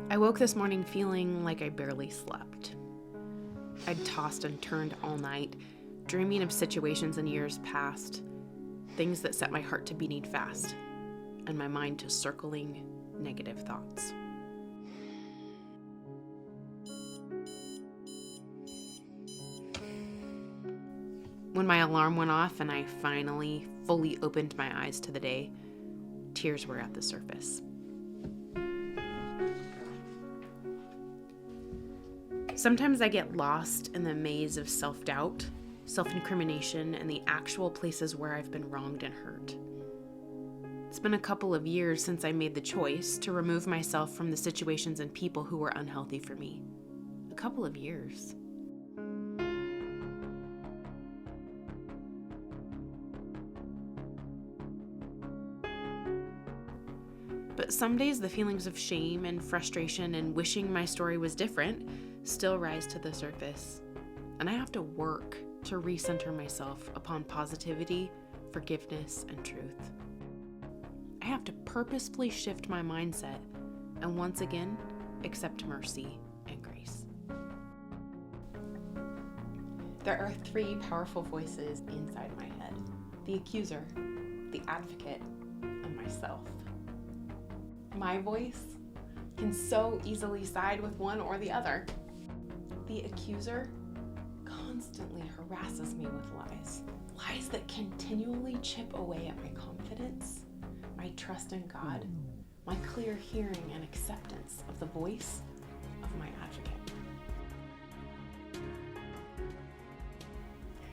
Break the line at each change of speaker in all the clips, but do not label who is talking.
I woke this morning feeling like I barely slept. I'd tossed and turned all night, dreaming of situations in years past, things that set my heart to beating fast, and my mind to circling negative thoughts. When my alarm went off and I finally fully opened my eyes to the day, tears were at the surface. Sometimes I get lost in the maze of self-doubt, self-incrimination, and the actual places where I've been wronged and hurt. It's been a couple of years since I made the choice to remove myself from the situations and people who were unhealthy for me. A couple of years. But some days the feelings of shame and frustration and wishing my story was different still rise to the surface. And I have to work to recenter myself upon positivity, forgiveness, and truth. I have to purposefully shift my mindset and once again accept mercy and grace. There are three powerful voices inside my head: the accuser, the advocate, and myself. My voice can so easily side with one or the other. The accuser constantly harasses me with lies that continually chip away at my confidence, my trust in God, my clear hearing and acceptance of the voice of my advocate.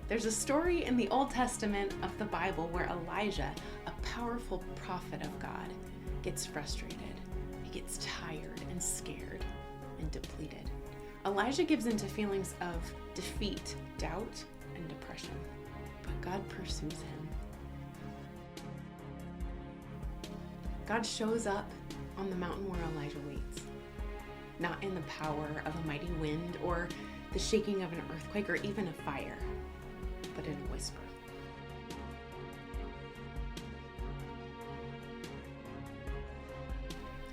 There's a story in the Old Testament of the Bible where Elijah, a powerful prophet of God, gets frustrated. He gets tired and scared and depleted. Elijah gives into feelings of defeat, doubt, and depression, but God pursues him. God shows up on the mountain where Elijah waits, not in the power of a mighty wind or the shaking of an earthquake or even a fire, but in a whisper.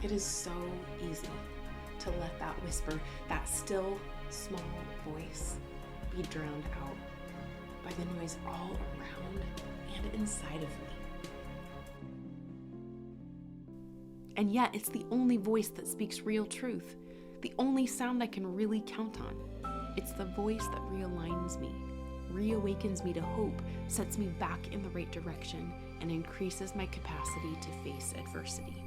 It is so easy to let that whisper, that still, small voice, be drowned out by the noise all around and inside of me. And yet, it's the only voice that speaks real truth, the only sound I can really count on. It's the voice that realigns me, reawakens me to hope, sets me back in the right direction, and increases my capacity to face adversity.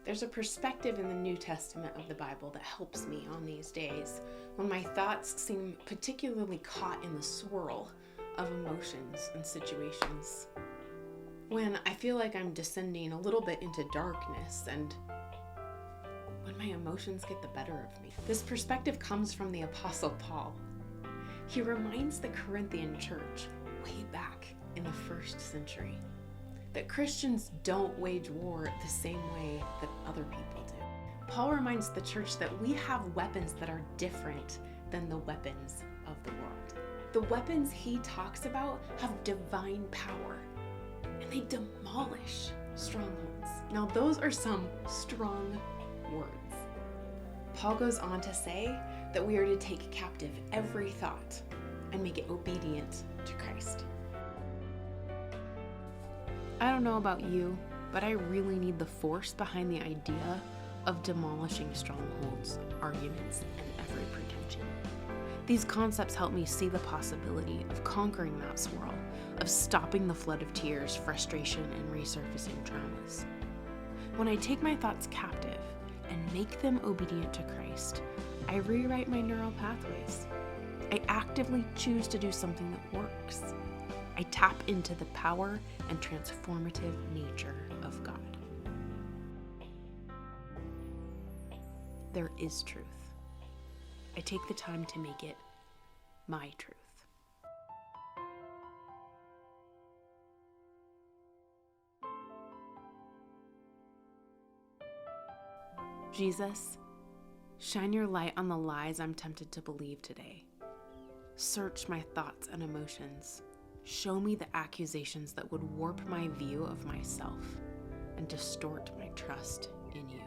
There's a perspective in the New Testament of the Bible that helps me on these days when my thoughts seem particularly caught in the swirl of emotions and situations. When I feel like I'm descending a little bit into darkness and when my emotions get the better of me. This perspective comes from the Apostle Paul. He reminds the Corinthian church way back in the first century that Christians don't wage war the same way that other people do. Paul reminds the church that we have weapons that are different than the weapons of the world. The weapons he talks about have divine power, and they demolish strongholds. Now, those are some strong words. Paul goes on to say that we are to take captive every thought and make it obedient to Christ. I don't know about you, but I really need the force behind the idea of demolishing strongholds, arguments, and every pretension. These concepts help me see the possibility of conquering that swirl, of stopping the flood of tears, frustration, and resurfacing traumas. When I take my thoughts captive and make them obedient to Christ, I rewrite my neural pathways. I actively choose to do something that works. I tap into the power and transformative nature of God. There is truth. I take the time to make it my truth. Jesus, shine your light on the lies I'm tempted to believe today. Search my thoughts and emotions. Show me the accusations that would warp my view of myself and distort my trust in you.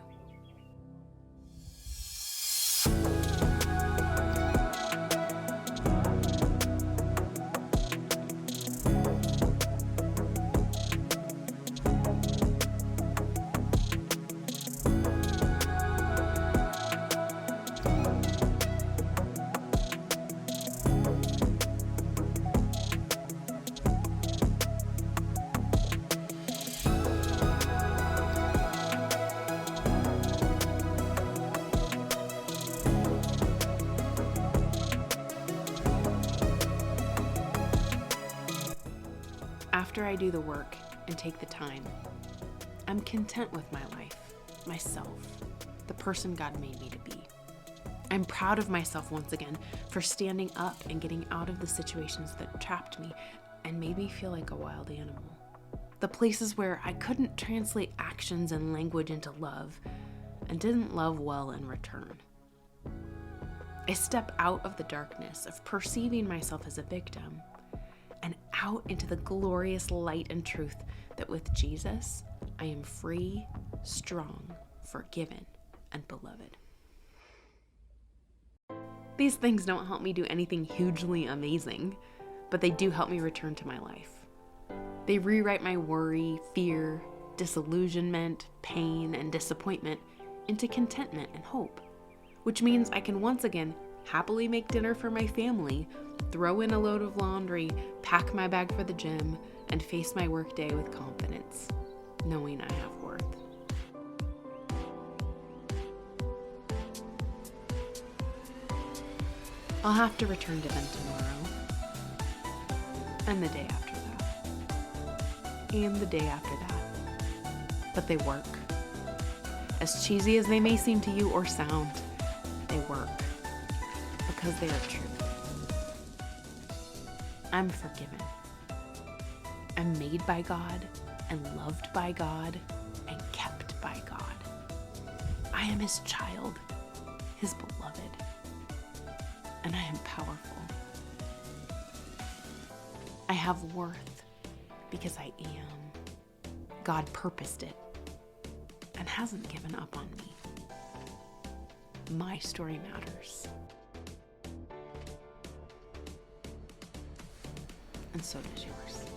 After I do the work and take the time, I'm content with my life, myself, the person God made me to be. I'm proud of myself once again for standing up and getting out of the situations that trapped me and made me feel like a wild animal. The places where I couldn't translate actions and language into love and didn't love well in return. I step out of the darkness of perceiving myself as a victim and out into the glorious light and truth that with Jesus, I am free, strong, forgiven, and beloved. These things don't help me do anything hugely amazing, but they do help me return to my life. They rewrite my worry, fear, disillusionment, pain, and disappointment into contentment and hope, which means I can once again happily make dinner for my family, throw in a load of laundry, pack my bag for the gym, and face my workday with confidence, knowing I have worth. I'll have to return to them tomorrow, and the day after that, and the day after that. But they work. As cheesy as they may seem to you or sound, they work because they are true. I'm forgiven. I'm made by God and loved by God and kept by God. I am His child, His beloved, and I am powerful. I have worth because I am. God purposed it and hasn't given up on me. My story matters. And so does yours.